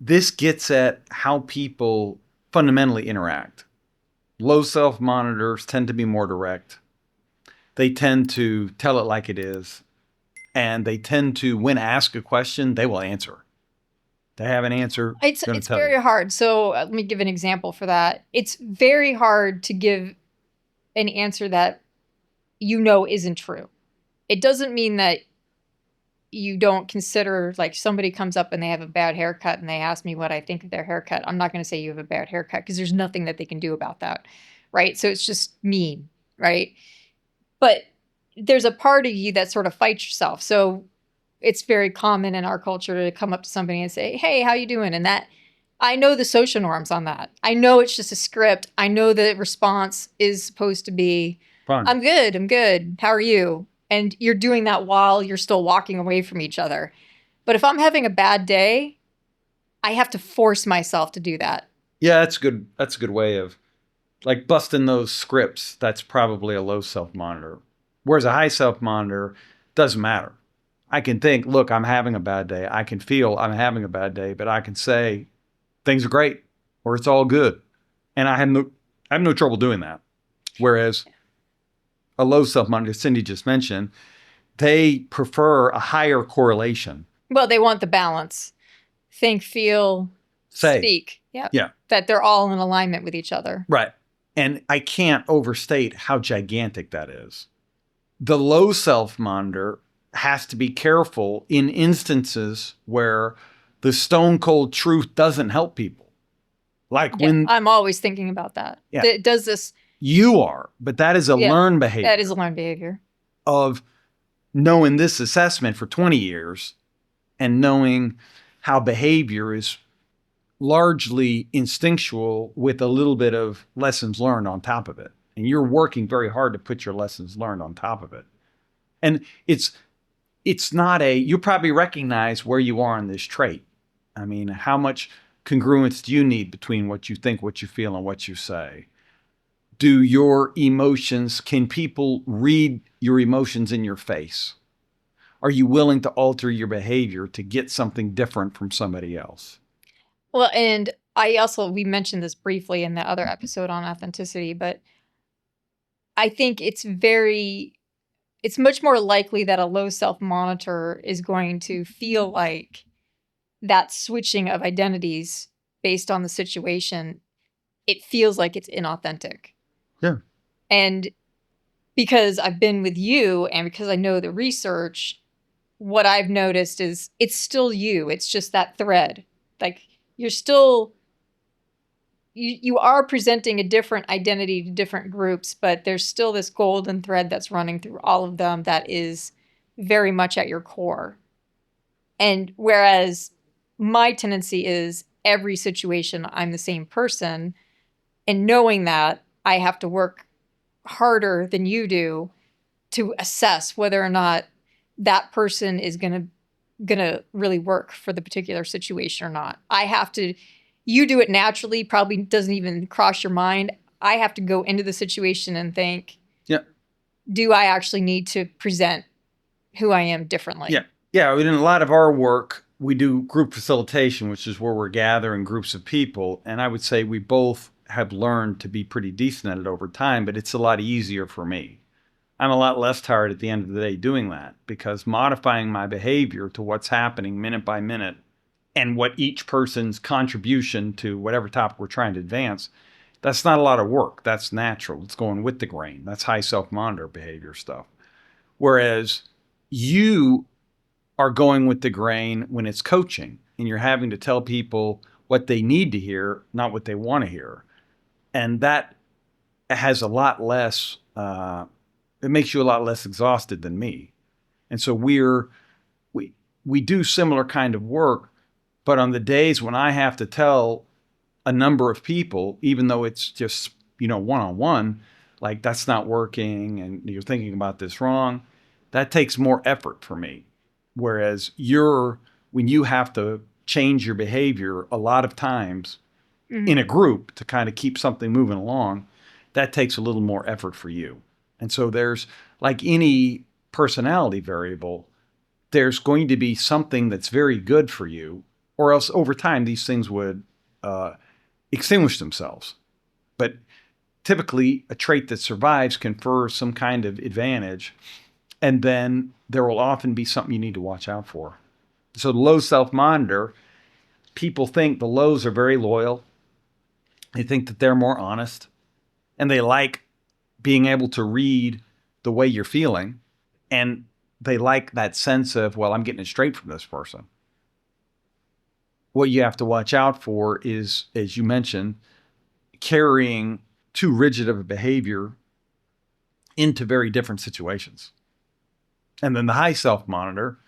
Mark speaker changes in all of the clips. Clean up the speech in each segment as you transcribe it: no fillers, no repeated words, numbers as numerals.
Speaker 1: this gets at how people fundamentally interact. Low self-monitors tend to be more direct. They tend to tell it like it is. And they tend to, when asked a question, they will answer. They have an answer.
Speaker 2: It's very hard. So let me give an example for that. It's very hard to give an answer that you know isn't true. It doesn't mean that you don't consider, like, somebody comes up and they have a bad haircut and they ask me what I think of their haircut. I'm not going to say you have a bad haircut because there's nothing that they can do about that, right? So it's just mean, right? But there's a part of you that sort of fights yourself. So it's very common in our culture to come up to somebody and say, hey, how you doing? And that, I know the social norms on that. I know it's just a script. I know the response is supposed to be,
Speaker 1: Fun.
Speaker 2: I'm good. How are you? And you're doing that while you're still walking away from each other. But if I'm having a bad day, I have to force myself to do that.
Speaker 1: Yeah, that's good. That's a good way of, like, busting those scripts. That's probably a low self-monitor. Whereas a high self-monitor doesn't matter. I can think, look, I'm having a bad day. I can feel I'm having a bad day, but I can say things are great or it's all good. And I have no trouble doing that. Whereas a low self-monitor, Cindi just mentioned, they prefer a higher correlation.
Speaker 2: Well, they want the balance. Think, feel, speak. Yeah.
Speaker 1: Yeah.
Speaker 2: That they're all in alignment with each other.
Speaker 1: Right. And I can't overstate how gigantic that is. The low self-monitor has to be careful in instances where the stone cold truth doesn't help people. Like when
Speaker 2: I'm always thinking about that.
Speaker 1: Yeah.
Speaker 2: Does this?
Speaker 1: You are, but that is a learned behavior.
Speaker 2: That is a learned behavior.
Speaker 1: Of knowing this assessment for 20 years and knowing how behavior is largely instinctual with a little bit of lessons learned on top of it. And you're working very hard to put your lessons learned on top of it. And it's not you probably recognize where you are in this trait. I mean, how much congruence do you need between what you think, what you feel, and what you say? Do your emotions, can people read your emotions in your face? Are you willing to alter your behavior to get something different from somebody else?
Speaker 2: Well, and we mentioned this briefly in the other episode on authenticity, but I think it's much more likely that a low self-monitor is going to feel like that switching of identities based on the situation, it feels like it's inauthentic.
Speaker 1: Yeah.
Speaker 2: And because I've been with you and because I know the research, what I've noticed is it's still you. It's just that thread. Like, you're still, you are presenting a different identity to different groups, but there's still this golden thread that's running through all of them that is very much at your core. And whereas my tendency is every situation, I'm the same person. And knowing that, I have to work harder than you do to assess whether or not that person is going to really work for the particular situation or not. You do it naturally, probably doesn't even cross your mind. I have to go into the situation and think, do I actually need to present who I am differently?
Speaker 1: Yeah. Yeah. In a lot of our work, we do group facilitation, which is where we're gathering groups of people. And I would say we both have learned to be pretty decent at it over time, but it's a lot easier for me. I'm a lot less tired at the end of the day doing that because modifying my behavior to what's happening minute by minute and what each person's contribution to whatever topic we're trying to advance, that's not a lot of work. That's natural. It's going with the grain. That's high self-monitor behavior stuff. Whereas you are going with the grain when it's coaching and you're having to tell people what they need to hear, not what they want to hear. And that has a lot less, it makes you a lot less exhausted than me. And so we do similar kind of work, but on the days when I have to tell a number of people, even though it's just, one-on-one, like that's not working and you're thinking about this wrong, that takes more effort for me. Whereas when you have to change your behavior a lot of times in a group to kind of keep something moving along, that takes a little more effort for you. And so there's, like any personality variable, there's going to be something that's very good for you or else over time these things would extinguish themselves. But typically, a trait that survives confers some kind of advantage, and then there will often be something you need to watch out for. So the low self-monitor, people think the lows are very loyal. They think that they're more honest, and they like being able to read the way you're feeling, and they like that sense of, well, I'm getting it straight from this person. What you have to watch out for is, as you mentioned, carrying too rigid of a behavior into very different situations. And then the high self-monitor,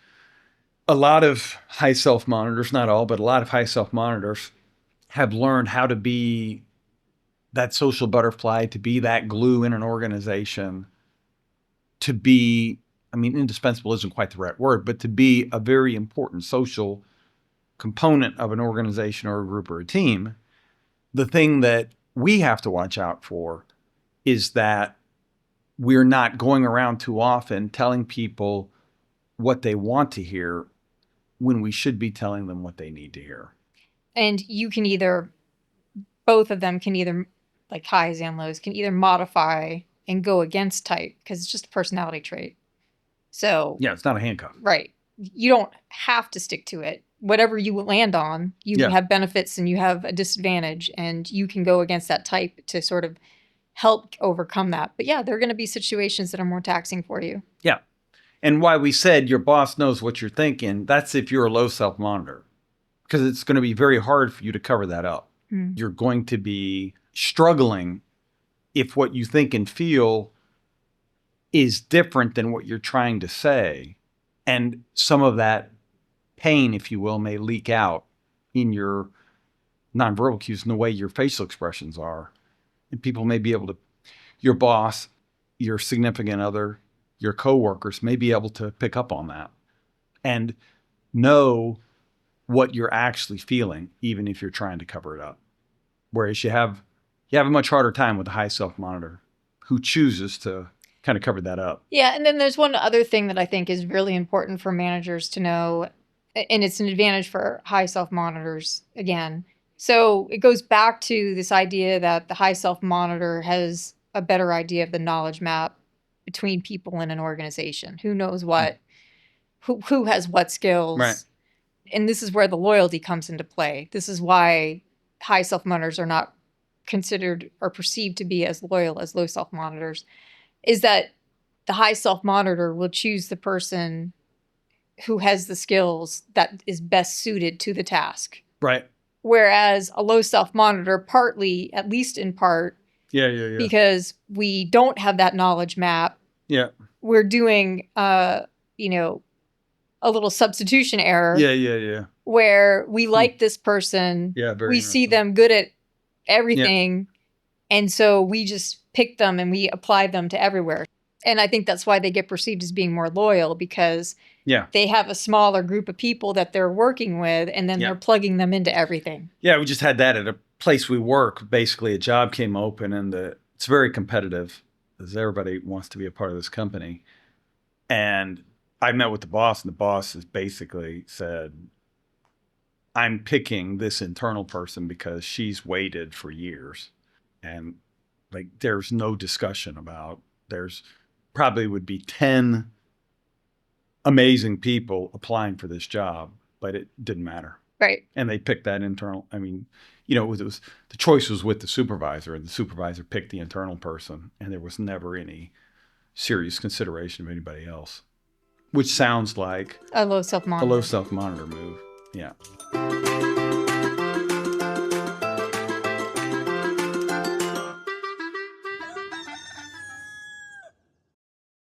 Speaker 1: a lot of high self-monitors, not all, but a lot of high self-monitors have learned how to be that social butterfly, to be that glue in an organization, to be, I mean, indispensable isn't quite the right word, but to be a very important social component of an organization or a group or a team. The thing that we have to watch out for is that we're not going around too often telling people what they want to hear when we should be telling them what they need to hear.
Speaker 2: And you can either, both of them can either, like highs and lows, can either modify and go against type because it's just a personality trait. So
Speaker 1: yeah, it's not a handcuff.
Speaker 2: Right. You don't have to stick to it. Whatever you land on, you have benefits and you have a disadvantage, and you can go against that type to sort of help overcome that. But yeah, there are going to be situations that are more taxing for you.
Speaker 1: Yeah. And why we said your boss knows what you're thinking, that's if you're a low self-monitor, because it's going to be very hard for you to cover that up. You're going to be struggling if what you think and feel is different than what you're trying to say. And some of that pain, if you will, may leak out in your nonverbal cues and the way your facial expressions are. And people may be able to, your boss, your significant other, your coworkers may be able to pick up on that and know what you're actually feeling, even if you're trying to cover it up. Whereas you have a much harder time with a high self-monitor who chooses to kind of cover that up.
Speaker 2: Yeah, and then there's one other thing that I think is really important for managers to know, and it's an advantage for high self-monitors again. So it goes back to this idea that the high self-monitor has a better idea of the knowledge map between people in an organization. Who knows what, who has what skills.
Speaker 1: Right.
Speaker 2: And this is where the loyalty comes into play. This is why high self-monitors are not considered or perceived to be as loyal as low self-monitors, is that the high self-monitor will choose the person who has the skills that is best suited to the task.
Speaker 1: Right.
Speaker 2: Whereas a low self-monitor, partly, at least in part, because we don't have that knowledge map, we're doing, a little substitution error. Where we like this person, we see them good at everything, and so we just pick them and we apply them to everywhere. And I think that's why they get perceived as being more loyal, because they have a smaller group of people that they're working with, and then they're plugging them into everything. Yeah,
Speaker 1: we just had that at a place we work. Basically, a job came open, and it's very competitive, as everybody wants to be a part of this company. And I met with the boss, and the boss has basically said, I'm picking this internal person because she's waited for years. And like, there's no discussion about, there's probably would be 10 amazing people applying for this job, but it didn't matter.
Speaker 2: Right.
Speaker 1: And they picked that internal. I mean, it was the choice was with the supervisor, and the supervisor picked the internal person, and there was never any serious consideration of anybody else, which sounds like
Speaker 2: a low self-monitor
Speaker 1: move. Yeah.